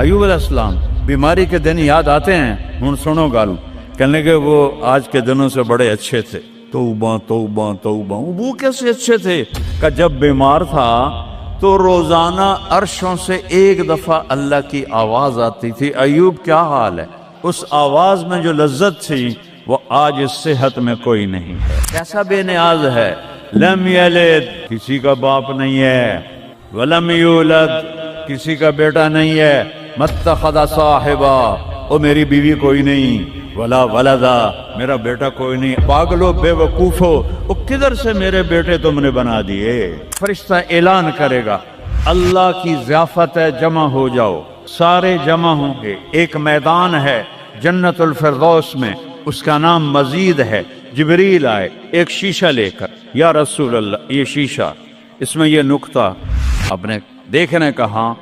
ایوب علیہ السلام بیماری کے دن یاد آتے ہیں، ہن سنو گل، کہنے کہ وہ آج کے دنوں سے بڑے اچھے تھے۔ توبہ توبہ توبہ، وہ کیسے اچھے تھے؟ کہ جب بیمار تھا تو روزانہ عرشوں سے ایک دفعہ اللہ کی آواز آتی تھی، ایوب کیا حال ہے؟ اس آواز میں جو لذت تھی وہ آج اس صحت میں کوئی نہیں ہے۔ کیسا بے نیاز ہے، لم یلد، کسی کا باپ نہیں ہے، ولم یولد، کسی کا بیٹا نہیں ہے، متخذ صاحبہ، او میری بیوی کوئی نہیں، ولا ولدا، میرا بیٹا کوئی نہیں۔ پاگلو بے وقوفو، او کدھر سے میرے بیٹے تم نے بنا دیے؟ فرشتہ اعلان کرے گا اللہ کی ضیافت ہے، جمع ہو جاؤ، سارے جمع ہوں گے۔ ایک میدان ہے جنت الفردوس میں، اس کا نام مزید ہے۔ جبریل آئے ایک شیشہ لے کر، یا رسول اللہ یہ شیشہ، اس میں یہ نقطہ آپ نے دیکھنے کہا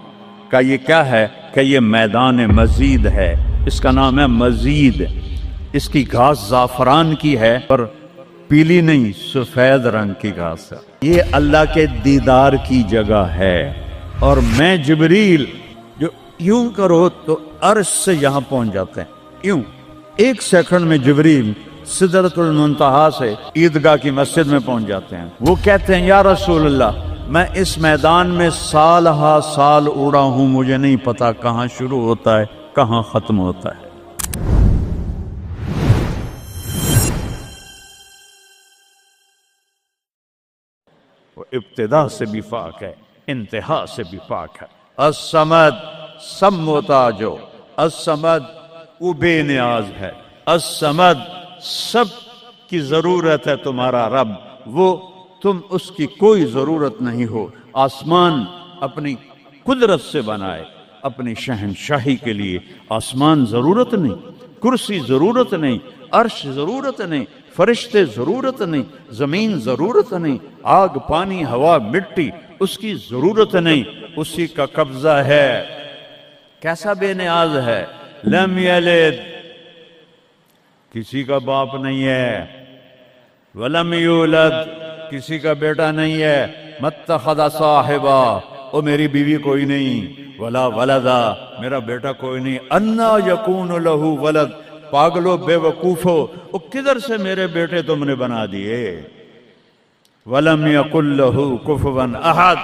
کہ یہ کیا ہے؟ کہ یہ میدان مزید ہے، اس کا نام ہے مزید۔ اس کی گھاس زعفران کی ہے پر پیلی نہیں، سفید رنگ کی گھاس ہے۔ یہ اللہ کے دیدار کی جگہ ہے، اور میں جبریل جو یوں کرو تو عرش سے یہاں پہنچ جاتے ہیں، یوں ایک سیکنڈ میں جبریل سدرۃ المنتہا سے عیدگاہ کی مسجد میں پہنچ جاتے ہیں۔ وہ کہتے ہیں یا رسول اللہ میں اس میدان میں سال ہا سال اڑا ہوں، مجھے نہیں پتا کہاں شروع ہوتا ہے کہاں ختم ہوتا ہے۔ وہ ابتدا سے بھی پاک ہے، انتہا سے بھی پاک ہے۔ الصمد، سب محتاجو، الصمد وہ بے نیاز ہے، الصمد سب کی ضرورت ہے تمہارا رب، وہ تم اس کی کوئی ضرورت نہیں ہو۔ آسمان اپنی قدرت سے بنائے، اپنی شہنشاہی کے لیے آسمان ضرورت نہیں، کرسی ضرورت نہیں، عرش ضرورت نہیں، فرشتے ضرورت نہیں، زمین ضرورت نہیں، آگ پانی ہوا مٹی اس کی ضرورت نہیں، اسی کا قبضہ ہے۔ کیسا بے نیاز ہے، لم یلد، کسی کا باپ نہیں ہے، ولم یولد، کسی کا بیٹا نہیں ہے، متخذ صاحبہ، او میری بیوی کوئی نہیں، ولا ولدا، میرا بیٹا کوئی نہیں، انا یکون لہ ولد، پاگلو بے وقوفو، او کدھر سے میرے بیٹے تم نے بنا دیے؟ ولم یکن لہ کفوا احد،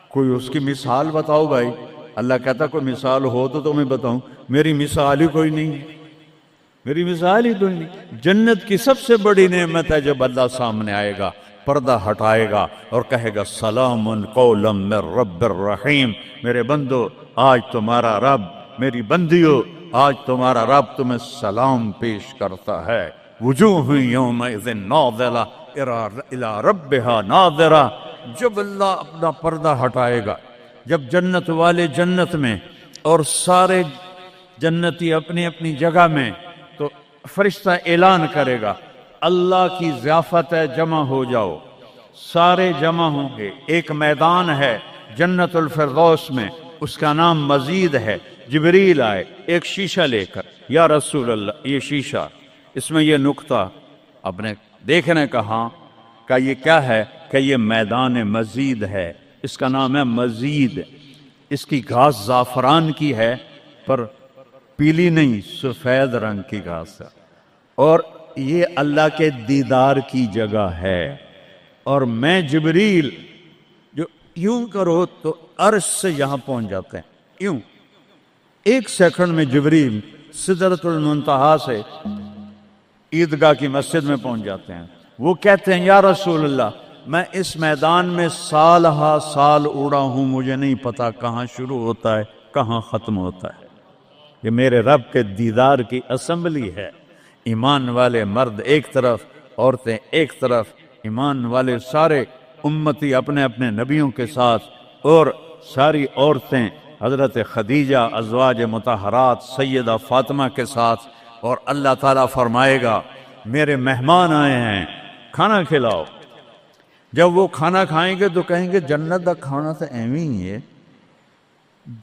کوئی اس کی مثال بتاؤ بھائی۔ اللہ کہتا کوئی مثال ہو تو تمہیں بتاؤں، میری مثال ہی کوئی نہیں، میری مثال ہی کوئی نہیں۔ جنت کی سب سے بڑی نعمت ہے جب اللہ سامنے آئے گا، پردہ ہٹائے گا اور کہے گا سلام قولا من رب الرحیم، میرے بندو آج تمہارا رب، میری بندیو آج تمہارا رب تمہیں سلام پیش کرتا ہے۔ وجوہ یومئذ ناظرہ الی ربہا ناظرہ، جب اللہ اپنا پردہ ہٹائے گا، جب جنت والے جنت میں اور سارے جنتی اپنی اپنی جگہ میں، تو فرشتہ اعلان کرے گا اللہ کی ضیافت ہے، جمع ہو جاؤ، سارے جمع ہوں گے۔ ایک میدان ہے جنت الفردوس میں، اس کا نام مزید ہے۔ جبریل آئے ایک شیشہ لے کر، یا رسول اللہ یہ شیشہ، اس میں یہ نقطہ آپ نے دیکھنے کہا کہ یہ کیا ہے؟ کہ یہ میدان مزید ہے، اس کا نام ہے مزید۔ اس کی گھاس زعفران کی ہے پر پیلی نہیں، سفید رنگ کی گھاس ہے، اور یہ اللہ کے دیدار کی جگہ ہے۔ اور میں جبریل جو یوں کرو تو عرش سے یہاں پہنچ جاتے ہیں، یوں ایک سیکنڈ میں جبریل سدرۃ المنتہا سے عیدگاہ کی مسجد میں پہنچ جاتے ہیں۔ وہ کہتے ہیں یا رسول اللہ میں اس میدان میں سال ہا سال اڑا ہوں، مجھے نہیں پتا کہاں شروع ہوتا ہے کہاں ختم ہوتا ہے۔ یہ میرے رب کے دیدار کی اسمبلی ہے۔ ایمان والے مرد ایک طرف، عورتیں ایک طرف، ایمان والے سارے امتی اپنے اپنے نبیوں کے ساتھ، اور ساری عورتیں حضرت خدیجہ ازواج مطہرات سیدہ فاطمہ کے ساتھ، اور اللہ تعالیٰ فرمائے گا میرے مہمان آئے ہیں کھانا کھلاؤ۔ جب وہ کھانا کھائیں گے تو کہیں گے جنت کا کھانا تو ایویں ہی ہے،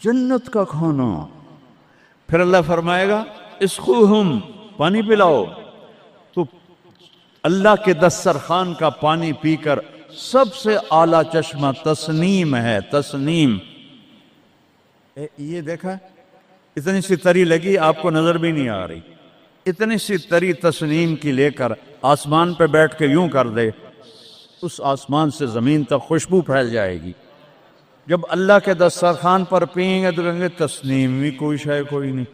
جنت کا کھانا۔ پھر اللہ فرمائے گا اسقوہم، پانی پلاؤ، تو اللہ کے دسترخوان کا پانی پی کر سب سے اعلیٰ چشمہ تسنیم ہے، تسنیم یہ دیکھا اتنی سی تری لگی آپ کو نظر بھی نہیں آ رہی، اتنی سی تری تسنیم کی لے کر آسمان پہ بیٹھ کے یوں کر دے، اس آسمان سے زمین تک خوشبو پھیل جائے گی۔ جب اللہ کے دسترخوان پر پئیں گے تو کہیں گے تسنیم بھی کوئی شے کوئی نہیں۔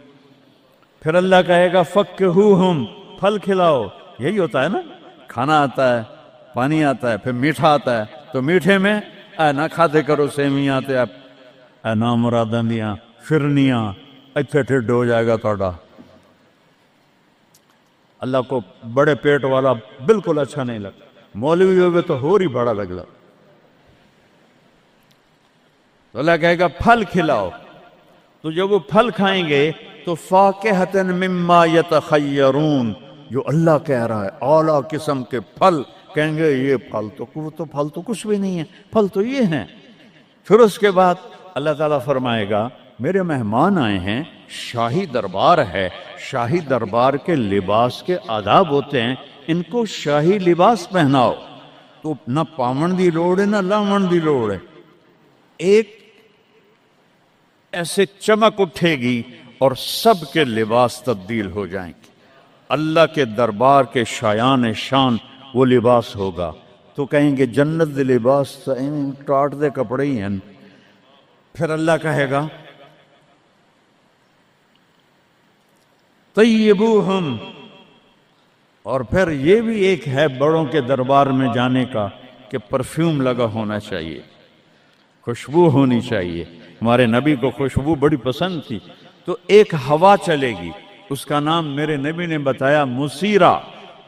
پھر اللہ کہے گا فکہوہم، پھل کھلاؤ۔ یہی ہوتا ہے نا، کھانا آتا ہے، پانی آتا ہے، پھر میٹھا آتا ہے، تو میٹھے میں اے نہ کھاتے کرو سیویاں تے اے نامراداں دیاں فرنیاں، اتھے ٹھڈ ہو جائے گا توڑا۔ اللہ کو بڑے پیٹ والا بالکل اچھا نہیں لگتا، مولوی ہوئے تو اور ہی بڑا لگتا۔ تو اللہ کہے گا پھل کھلاؤ، تو جب وہ پھل کھائیں گے تو فاکہۃ مما یتخیرون، جو اللہ کہہ رہا ہے اعلیٰ قسم کے پھل، کہیں گے یہ پھل تو کچھ بھی نہیں ہے، پھل تو یہ ہیں۔ پھر اس کے بعد اللہ تعالیٰ فرمائے گا میرے مہمان آئے ہیں، شاہی دربار ہے، شاہی دربار کے لباس کے آداب ہوتے ہیں، ان کو شاہی لباس پہناؤ۔ تو نہ پاون دی لوڑ ہے نہ لاون دی لوڑ ہے، ایک ایسے چمک اٹھے گی اور سب کے لباس تبدیل ہو جائیں گے۔ اللہ کے دربار کے شایان شان وہ لباس ہوگا، تو کہیں گے جنت دے لباس ٹاٹ دے کپڑے ہی ہیں۔ پھر اللہ کہے گا طیبوہم، اور پھر یہ بھی ایک ہے بڑوں کے دربار میں جانے کا کہ پرفیوم لگا ہونا چاہیے، خوشبو ہونی چاہیے۔ ہمارے نبی کو خوشبو بڑی پسند تھی، تو ایک ہوا چلے گی، اس کا نام میرے نبی نے بتایا مسیرہ۔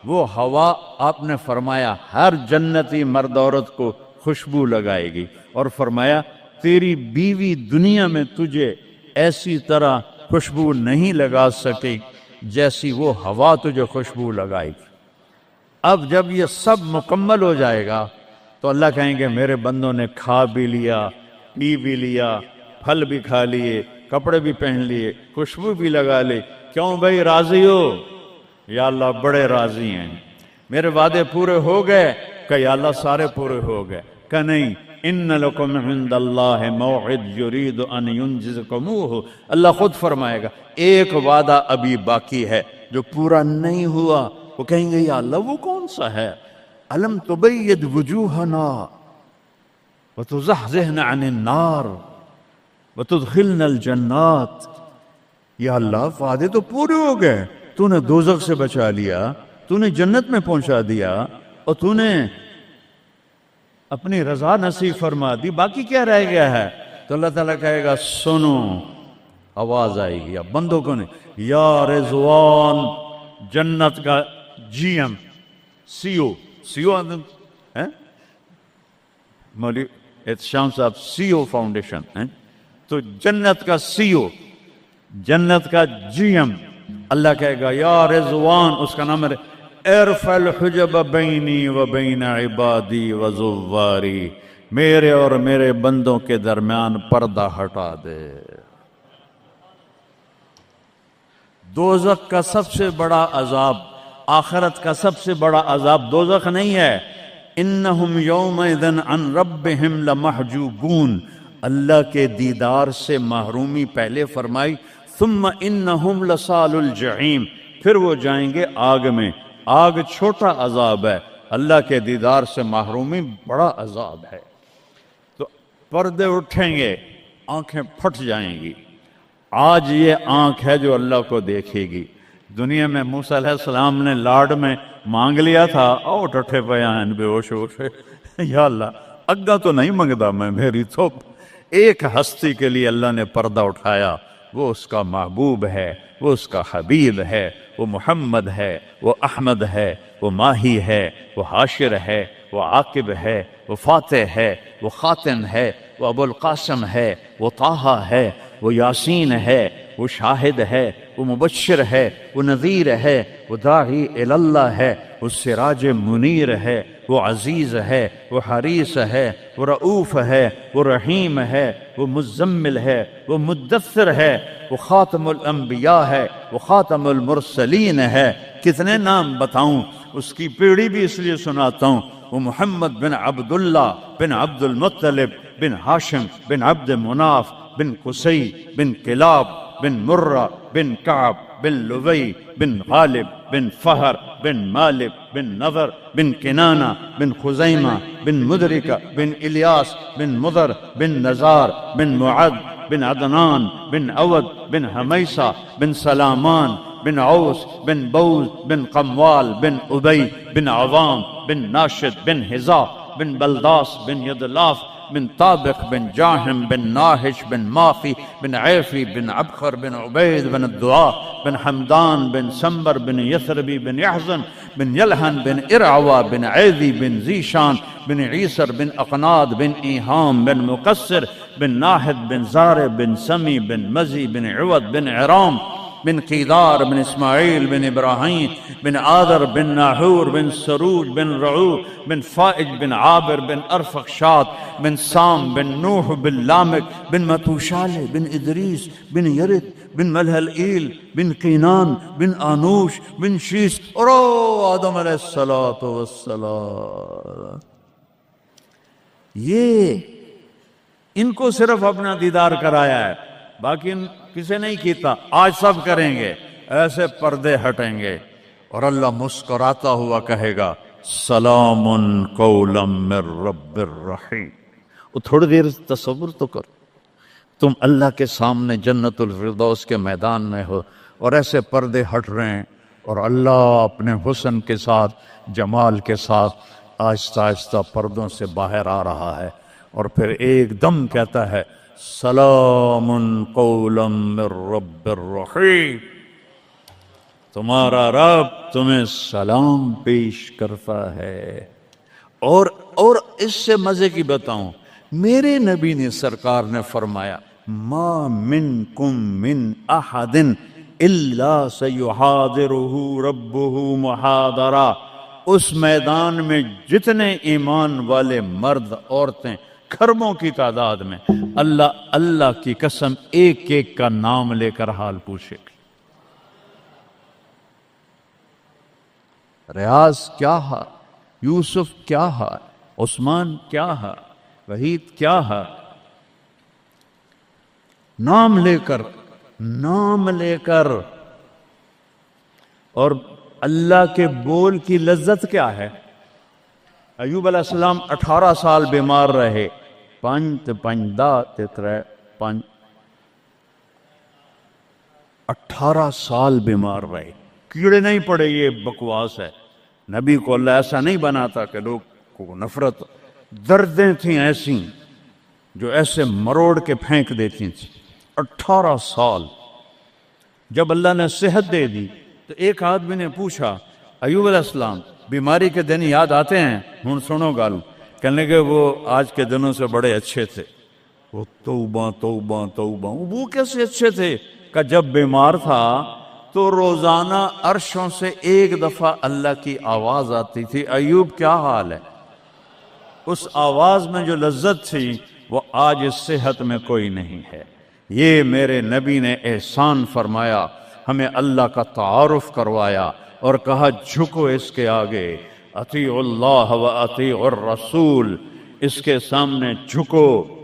وہ ہوا آپ نے فرمایا ہر جنتی مرد عورت کو خوشبو لگائے گی، اور فرمایا تیری بیوی دنیا میں تجھے ایسی طرح خوشبو نہیں لگا سکے جیسی وہ ہوا تجھے خوشبو لگائے گی۔ اب جب یہ سب مکمل ہو جائے گا تو اللہ کہیں گے میرے بندوں نے کھا بھی لیا، پی بھی لیا، پھل بھی کھا لیے، کپڑے بھی پہن لیے، خوشبو بھی لگا لے، کیوں بھائی راضی ہو؟ یا اللہ بڑے راضی ہیں، میرے وعدے پورے ہو گئے؟ کہ یا اللہ سارے پورے ہو گئے۔ کہ نہیں، ان لکم عند اللہ موعد یرید ان ینجزکموہ، اللہ خود فرمائے گا ایک وعدہ ابھی باقی ہے جو پورا نہیں ہوا۔ وہ کہیں گے یا اللہ وہ کون سا ہے؟ الم تبید وجوہنا وتزحزحنا عن النار وتدخلنا الجنات۔ یا اللہ وعدے تو پورے ہو گئے، تو نے دوزخ سے بچا لیا، تو نے جنت میں پہنچا دیا، اور تو نے اپنی رضا نصیب فرما دی، باقی کیا رہ گیا ہے؟ تو اللہ تعالیٰ کہے گا سنو، آواز آئے گی، اب بندوں کو نہیں، یا رضوان، جنت کا جی ایم سی او مولوی احتشام صاحب سی او فاؤنڈیشن، تو جنت کا سی او، جنت کا جی ایم، اللہ کہے گا یا رضوان، اس کا نام ہے ارفع الحجب بینی و بین عبادی و زواری، میرے اور میرے بندوں کے درمیان پردہ ہٹا دے۔ دوزخ کا سب سے بڑا عذاب، آخرت کا سب سے بڑا عذاب دوزخ نہیں ہے، انہم یومئذ عن ربہم لمحجوبون، اللہ کے دیدار سے محرومی پہلے فرمائی، ثم انہم لصال الجحیم، پھر وہ جائیں گے آگ میں۔ آگ چھوٹا عذاب ہے، اللہ کے دیدار سے محرومی بڑا عذاب ہے۔ تو پردے اٹھیں گے، آنکھیں پھٹ جائیں گی۔ آج یہ آنکھ ہے جو اللہ کو دیکھے گی۔ دنیا میں موسیٰ علیہ السلام نے لاڈ میں مانگ لیا تھا، او ٹھٹھے پیان بے ہوش ہوش، یا اللہ اگا تو نہیں منگدا میں، میری تو ایک ہستی کے لیے اللہ نے پردہ اٹھایا، وہ اس کا محبوب ہے، وہ اس کا حبیب ہے، وہ محمد ہے، وہ احمد ہے، وہ ماہی ہے، وہ حاشر ہے، وہ عاقب ہے، وہ فاتح ہے، وہ خاتم ہے، وہ ابو القاسم ہے، وہ طٰہٰ ہے، وہ یاسین ہے، وہ شاہد ہے، وہ مبشر ہے، وہ نذیر ہے، وہ داعی الی اللہ ہے، وہ سراج منیر ہے، وہ عزیز ہے، وہ حریص ہے، وہ رؤوف ہے، وہ رحیم ہے، وہ مزمل ہے، وہ مدثر ہے، وہ خاتم الانبیاء ہے، وہ خاتم المرسلین ہے۔ کتنے نام بتاؤں، اس کی پیڑھی بھی اس لیے سناتا ہوں۔ وہ محمد بن عبداللہ بن عبد المطلب بن ہاشم بن عبد مناف بن قصي بن كلاب بن مرة بن كعب بن لبي بن غالب بن فهر بن مالك بن نضر بن كنانة بن خزيمة بن مدركة بن إلياس بن مضر بن نزار بن معد بن عدنان بن عود بن هميسة بن سلامان بن عوس بن بوز بن قموال بن أبي بن عظام بن ناشد بن هزاء بن بلداس بن يدلاف بن طابق بن جاهم بن ناهش بن ماخي بن عيفي بن عبخر بن عبيد بن الدعاء بن حمدان بن سنبر بن يثربي بن يحزن بن يلهن بن إرعوى بن عيذي بن زيشان بن عيسر بن أقناد بن إيهام بن مقصر بن ناهد بن زارب بن سمي بن مزي بن عوض بن عرام بن قيدار بن إسماعيل بن إبراهيم بن آذر بن ناحور بن سروج بن رعو بن فائج بن عابر بن أرفخشاد بن سام بن نوح بن لامك بن متوشالة بن إدريس بن يرد بن ملهلئيل بن قينان بن آنوش بن شيس اور آدم علیہ الصلوۃ والسلام. یہ ان کو صرف اپنا دیدار کرایا ہے، باقی کسے نہیں کیتا. آج سب کریں گے، ایسے پردے ہٹیں گے اور اللہ مسکراتا ہوا کہے گا سلام قولا من رب الرحیم. وہ تھوڑی دیر تصور تو کرو، تم اللہ کے سامنے جنت الفردوس کے میدان میں ہو اور ایسے پردے ہٹ رہے ہیں اور اللہ اپنے حسن کے ساتھ، جمال کے ساتھ آہستہ آہستہ پردوں سے باہر آ رہا ہے اور پھر ایک دم کہتا ہے سلام قولا من رب الرحیم. تمہارا رب تمہیں سلام پیش کرتا ہے. اور اس سے مزے کی بتاؤں، میرے نبی نے سرکار نے فرمایا ما منکم من احد الا سیحاضرہ ربہ محاضرہ. اس میدان میں جتنے ایمان والے مرد عورتیں کھربوں کی تعداد میں، اللہ کی قسم ایک ایک کا نام لے کر حال پوچھے گا. ریاض کیا ہے، یوسف کیا ہے، عثمان کیا ہے، وحید کیا ہے، نام لے کر. اور اللہ کے بول کی لذت کیا ہے. ایوب علیہ السلام 18 سال بیمار رہے. 18 سال بیمار رہے، کیڑے نہیں پڑے. یہ بکواس ہے. نبی کو اللہ ایسا نہیں بناتا کہ لوگ کو نفرت. دردیں تھیں ایسی جو ایسے مروڑ کے پھینک دیتی تھیں. 18 سال. جب اللہ نے صحت دے دی تو ایک آدمی نے پوچھا ایوب علیہ السلام بیماری کے دن یاد آتے ہیں؟ ہن سنو گالو. کہنے کہ وہ آج کے دنوں سے بڑے اچھے تھے. وہ توبہ توبہ توبہ. وہ کیسے اچھے تھے؟ کہ جب بیمار تھا تو روزانہ عرشوں سے ایک دفعہ اللہ کی آواز آتی تھی ایوب کیا حال ہے. اس آواز میں جو لذت تھی وہ آج اس صحت میں کوئی نہیں ہے. یہ میرے نبی نے احسان فرمایا، ہمیں اللہ کا تعارف کروایا اور کہا جھکو اس کے آگے، اطیع اللہ و اطیع الرسول، اس کے سامنے جھکو.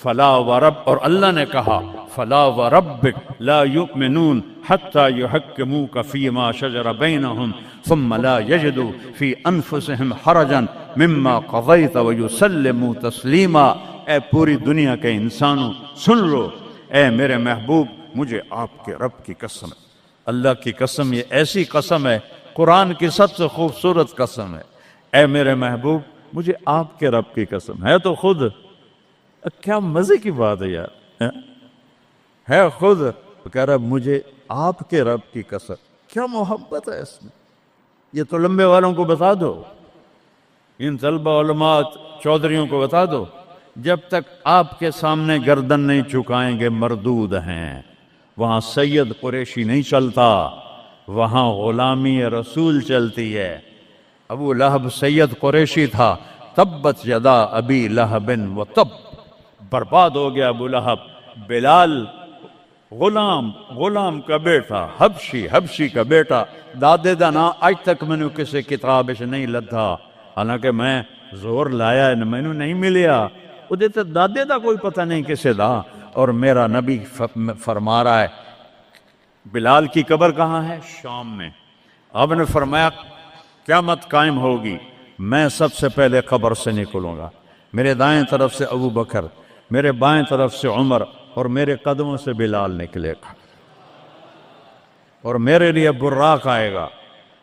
فلا ورب، اور اللہ نے کہا فلا وربک لا یؤمنون حتی یحکموک فیما شجر بینہم ثم لا یجدوا فی انفسہم حرجا مما قضیت ویسلموا تسلیما. اے پوری دنیا کے انسانوں سن لو، اے میرے محبوب مجھے آپ کے رب کی قسم، اللہ کی قسم، یہ ایسی قسم ہے، قرآن کی سب سے خوبصورت قسم ہے. اے میرے محبوب مجھے آپ کے رب کی قسم ہے. تو خود کیا مزے کی بات ہے یار، ہے خود کہہ رہا مجھے آپ کے رب کی قسم. کیا محبت ہے اس میں. یہ تو لمبے والوں کو بتا دو، ان طلبہ علماء چودھریوں کو بتا دو، جب تک آپ کے سامنے گردن نہیں چکائیں گے مردود ہیں. وہاں سید قریشی نہیں چلتا، وہاں غلامی رسول چلتی ہے. ابو لہب سید قریشی تھا. تبت یدا ابی لہب و تب، برباد ہو گیا ابو لہب. بلال غلام کا بیٹا، حبشی کا بیٹا، دادے دا نا آج تک میں نے کسی کتاب سے نہیں لدھا، حالانکہ میں زور لایا میں نے نہیں ملیا. وہ دیتے دادے دا کوئی پتہ نہیں کسے دا. اور میرا نبی فرما رہا ہے بلال کی قبر کہاں ہے؟ شام میں۔ آپ نے فرمایا قیامت قائم ہوگی، میں سب سے پہلے قبر سے نکلوں گا، میرے دائیں طرف سے ابو بکر، میرے بائیں طرف سے عمر، اور میرے قدموں سے بلال نکلے گا، اور میرے لیے براق آئے گا،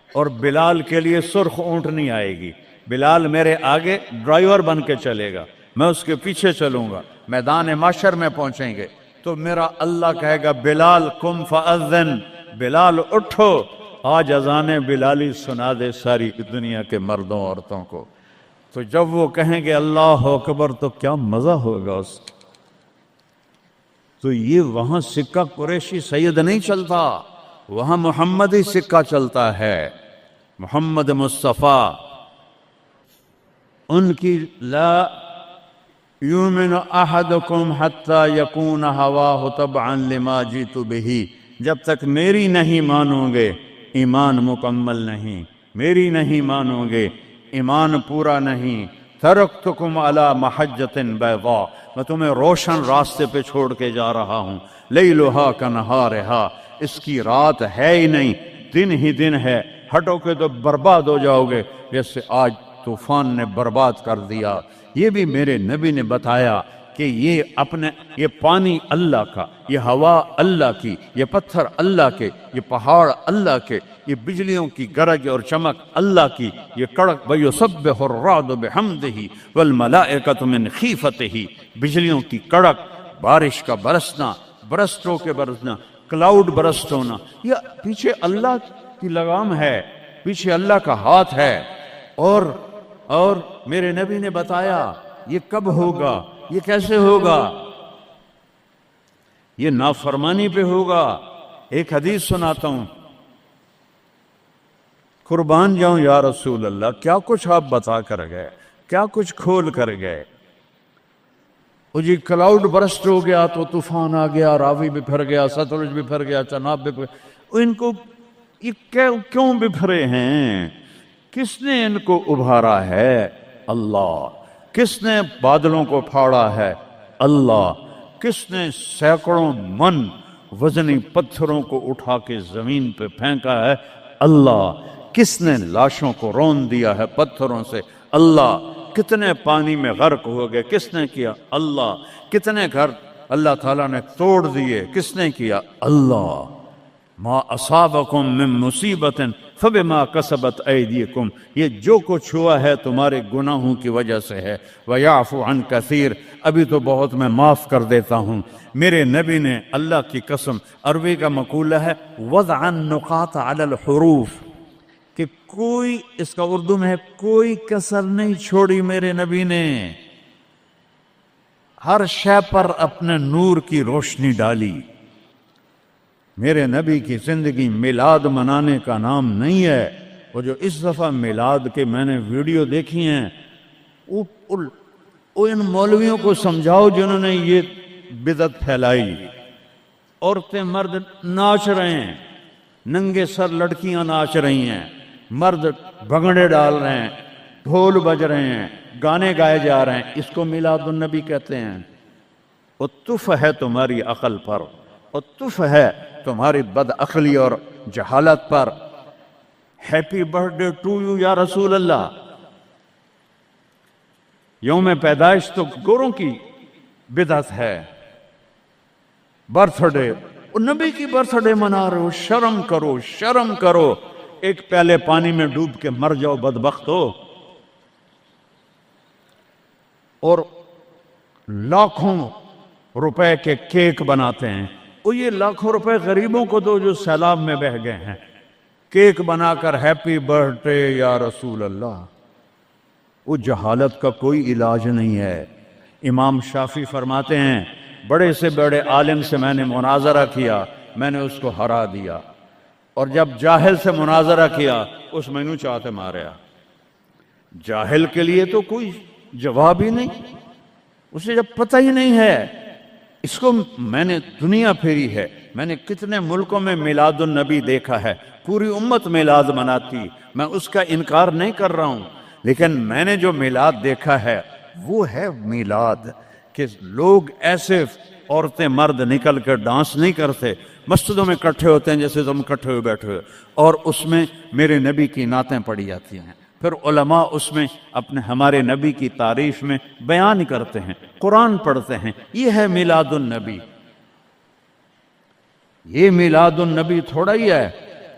اور بلال کے لیے سرخ اونٹنی آئے گی۔ بلال میرے آگے ڈرائیور بن کے چلے گا، میں اس کے پیچھے چلوں گا، میدان محشر میں پہنچیں گے تو میرا اللہ کہے گا بلال قم فاذن، بلال اٹھو، آج اذان بلالی سنا دے ساری دنیا کے مردوں عورتوں کو۔ تو جب وہ کہیں گے اللہ اکبر تو کیا مزہ ہوگا اس کا۔ تو یہ وہاں سکہ قریشی سید نہیں چلتا، وہاں محمدی سکہ چلتا ہے، محمد مصطفیٰ۔ ان کی لا یؤمن احدکم حتی یکون ہواہ تبعا لما جئت بہ، جب تک میری نہیں مانو گے ایمان مکمل نہیں، میری نہیں مانو گے ایمان پورا نہیں۔ ترکتکم علی محجۃ بیضاء، میں تمہیں روشن راستے پہ چھوڑ کے جا رہا ہوں، لیلھا کنہارھا، اس کی رات ہے ہی نہیں، دن ہی دن ہے، ہٹو کے تو برباد ہو جاؤ گے جیسے آج طوفان نے برباد کر دیا۔ یہ بھی میرے نبی نے بتایا کہ یہ پانی اللہ کا، یہ ہوا اللہ کی، یہ پتھر اللہ کے، یہ پہاڑ اللہ کے، یہ بجلیوں کی گرج اور چمک اللہ کی، یہ کڑک وَيُسَبِّحُ الرَّعْدُ بِحَمْدِهِ وَالْمَلَائِكَةُ مِنْ خِيفَتِهِ، بجلیوں کی کڑک، بارش کا برسنا، برسٹوں کے برسنا، کلاؤڈ برسٹ ہونا، یہ پیچھے اللہ کی لگام ہے، پیچھے اللہ کا ہاتھ ہے۔ اور میرے نبی نے بتایا یہ کب ہوگا، یہ کیسے ہوگا، یہ نافرمانی پہ ہوگا۔ ایک حدیث سناتا ہوں، قربان جاؤں یا رسول اللہ، کیا کچھ آپ بتا کر گئے، کیا کچھ کھول کر گئے۔ وہ جی کلاؤڈ برسٹ ہو گیا تو طوفان آ گیا، راوی بکھر گیا، ستلج بکھر گیا، چناب بکھر، ان کو یہ کیوں بکھرے ہیں؟ کس نے ان کو ابھارا ہے؟ اللہ۔ کس نے بادلوں کو پھاڑا ہے؟ اللہ۔ کس نے سینکڑوں من وزنی پتھروں کو اٹھا کے زمین پہ پھینکا ہے؟ اللہ۔ کس نے لاشوں کو رون دیا ہے پتھروں سے؟ اللہ۔ کتنے پانی میں غرق ہو گئے، کس نے کیا؟ اللہ۔ کتنے گھر اللہ تعالیٰ نے توڑ دیے، کس نے کیا؟ اللہ۔ ما اصابکم من مصیبت فبما کسبت ایدیکم، یہ جو کچھ ہوا ہے تمہارے گناہوں کی وجہ سے ہے۔ ویعفو عن کثیر، ابھی تو بہت میں معاف کر دیتا ہوں۔ میرے نبی نے اللہ کی قسم، عربی کا مقولہ ہے وضع النقاط علی الحروف، کہ کوئی، اس کا اردو میں ہے کوئی کسر نہیں چھوڑی میرے نبی نے، ہر شے پر اپنے نور کی روشنی ڈالی۔ میرے نبی کی زندگی میلاد منانے کا نام نہیں ہے۔ وہ جو اس دفعہ میلاد کے میں نے ویڈیو دیکھی ہیں، ان مولویوں کو سمجھاؤ جنہوں نے یہ بدعت پھیلائی۔ عورتیں مرد ناچ رہے ہیں، ننگے سر لڑکیاں ناچ رہی ہیں، مرد بھنگڑے ڈال رہے ہیں، ڈھول بج رہے ہیں، گانے گائے جا رہے ہیں، اس کو میلاد النبی کہتے ہیں۔ وہ تف ہے تمہاری عقل پر، اور تف ہے تمہاری بد عقلی اور جہالت پر۔ Happy birthday to you یا رسول اللہ، یوم پیدائش تو گوروں کی بدعت ہے۔ برتھ ڈے، نبی کی برتھ ڈے منا رہے ہو، شرم کرو، شرم کرو۔ ایک پیالے پانی میں ڈوب کے مر جاؤ بدبخت ہو۔ اور لاکھوں روپے کے کیک بناتے ہیں، وہ یہ لاکھوں روپے غریبوں کو دو جو سیلاب میں بہہ گئے ہیں، کیک بنا کر ہیپی برتھ ڈے یا رسول اللہ۔ وہ جہالت کا کوئی علاج نہیں ہے۔ امام شافعی فرماتے ہیں بڑے سے بڑے عالم سے میں نے مناظرہ کیا، میں نے اس کو ہرا دیا، اور جب جاہل سے مناظرہ کیا اس میں نو چاہتے ماریا۔ جاہل کے لیے تو کوئی جواب ہی نہیں، اسے جب پتہ ہی نہیں ہے۔ اس کو میں نے دنیا پھیری ہے، میں نے کتنے ملکوں میں میلاد النبی دیکھا ہے، پوری امت میلاد مناتی، میں اس کا انکار نہیں کر رہا ہوں، لیکن میں نے جو میلاد دیکھا ہے وہ ہے میلاد کہ لوگ ایسے عورتیں مرد نکل کر ڈانس نہیں کرتے، مسجدوں میں اکٹھے ہوتے ہیں جیسے تم اکٹھے ہوئے بیٹھے ہوئے، اور اس میں میرے نبی کی نعتیں پڑھی جاتی ہیں، پھر علماء اس میں اپنے ہمارے نبی کی تعریف میں بیان کرتے ہیں، قرآن پڑھتے ہیں۔ یہ ہے میلاد النبی۔ یہ میلاد النبی تھوڑا ہی ہے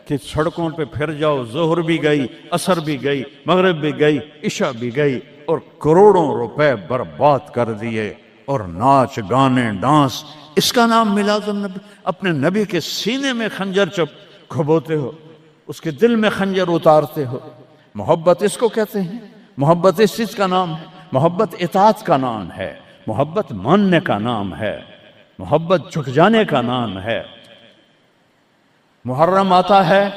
کہ سڑکوں پہ پھر جاؤ، ظہر بھی گئی، عصر بھی گئی، مغرب بھی گئی، عشاء بھی گئی، اور کروڑوں روپے برباد کر دیے، اور ناچ گانے ڈانس، اس کا نام میلاد النبی؟ اپنے نبی کے سینے میں خنجر کھبوتے ہو، اس کے دل میں خنجر اتارتے ہو۔ محبت اس کو کہتے ہیں، محبت اس چیز کا نام ہے، محبت اطاعت کا نام ہے، محبت ماننے کا نام ہے، محبت جھک جانے کا نام ہے۔ محرم آتا ہے،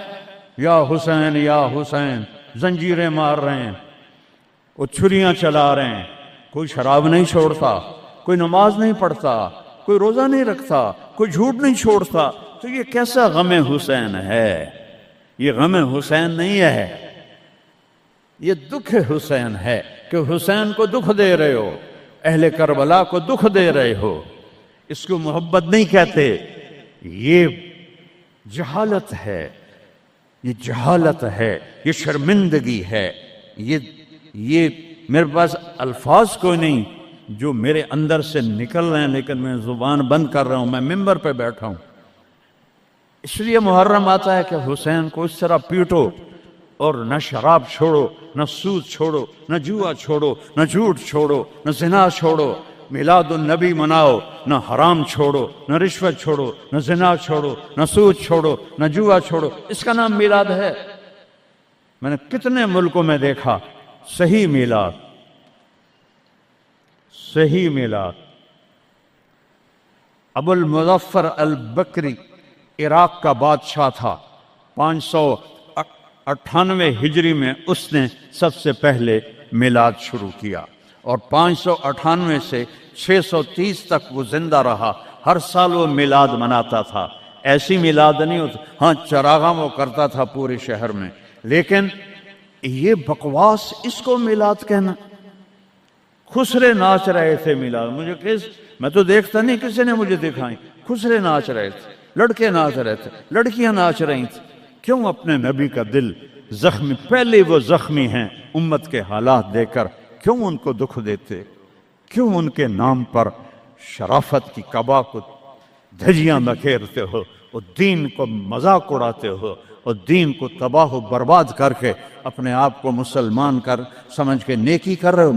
یا حسین یا حسین، زنجیریں مار رہے ہیں، وہ چھریاں چلا رہے ہیں، کوئی شراب نہیں چھوڑتا، کوئی نماز نہیں پڑھتا، کوئی روزہ نہیں رکھتا، کوئی جھوٹ نہیں چھوڑتا، تو یہ کیسا غم حسین ہے؟ یہ غم حسین نہیں ہے، یہ دکھ حسین ہے کہ حسین کو دکھ دے رہے ہو، اہل کربلا کو دکھ دے رہے ہو۔ اس کو محبت نہیں کہتے، یہ جہالت ہے، یہ جہالت ہے، یہ شرمندگی ہے، یہ میرے پاس الفاظ کوئی نہیں جو میرے اندر سے نکل رہے ہیں، لیکن میں زبان بند کر رہا ہوں، میں ممبر پہ بیٹھا ہوں۔ اس لیے محرم آتا ہے کہ حسین کو اس طرح پیٹو، اور نہ شراب چھوڑو، نہ سود چھوڑو، نہ جوا چھوڑو، نہ جھوٹ چھوڑو، نہ زنا چھوڑو، میلاد النبی مناؤ، نہ حرام چھوڑو، نہ رشوت چھوڑو، نہ زنا چھوڑو، نہ سود چھوڑو، نہ جوا چھوڑو، اس کا نام میلاد ہے۔ میں نے کتنے ملکوں میں دیکھا صحیح میلاد، صحیح میلاد۔ ابو المظفر البکری عراق کا بادشاہ تھا، 598 ہجری میں اس نے سب سے پہلے میلاد شروع کیا، اور 598 سے 630 تک وہ زندہ رہا، ہر سال وہ میلاد مناتا تھا۔ ایسی میلاد نہیں ہوتا، ہاں چراغاں وہ کرتا تھا پورے شہر میں، لیکن یہ بکواس، اس کو میلاد کہنا۔ خسرے ناچ رہے تھے میلاد، میں تو دیکھتا نہیں، کسی نے مجھے دکھائیں، خسرے ناچ رہے تھے، لڑکے ناچ رہے تھے، لڑکیاں ناچ رہی تھیں۔ کیوں اپنے نبی کا دل زخمی، پہلے وہ زخمی ہیں امت کے حالات دے کر، کیوں ان کو دکھ دیتے؟ کیوں ان کے نام پر شرافت کی قبا کو دھجیاں بکھیرتے ہو، اور دین کو مذاق اڑاتے ہو، اور دین کو تباہ و برباد کر کے اپنے آپ کو مسلمان سمجھ کے نیکی کر رہے ہو؟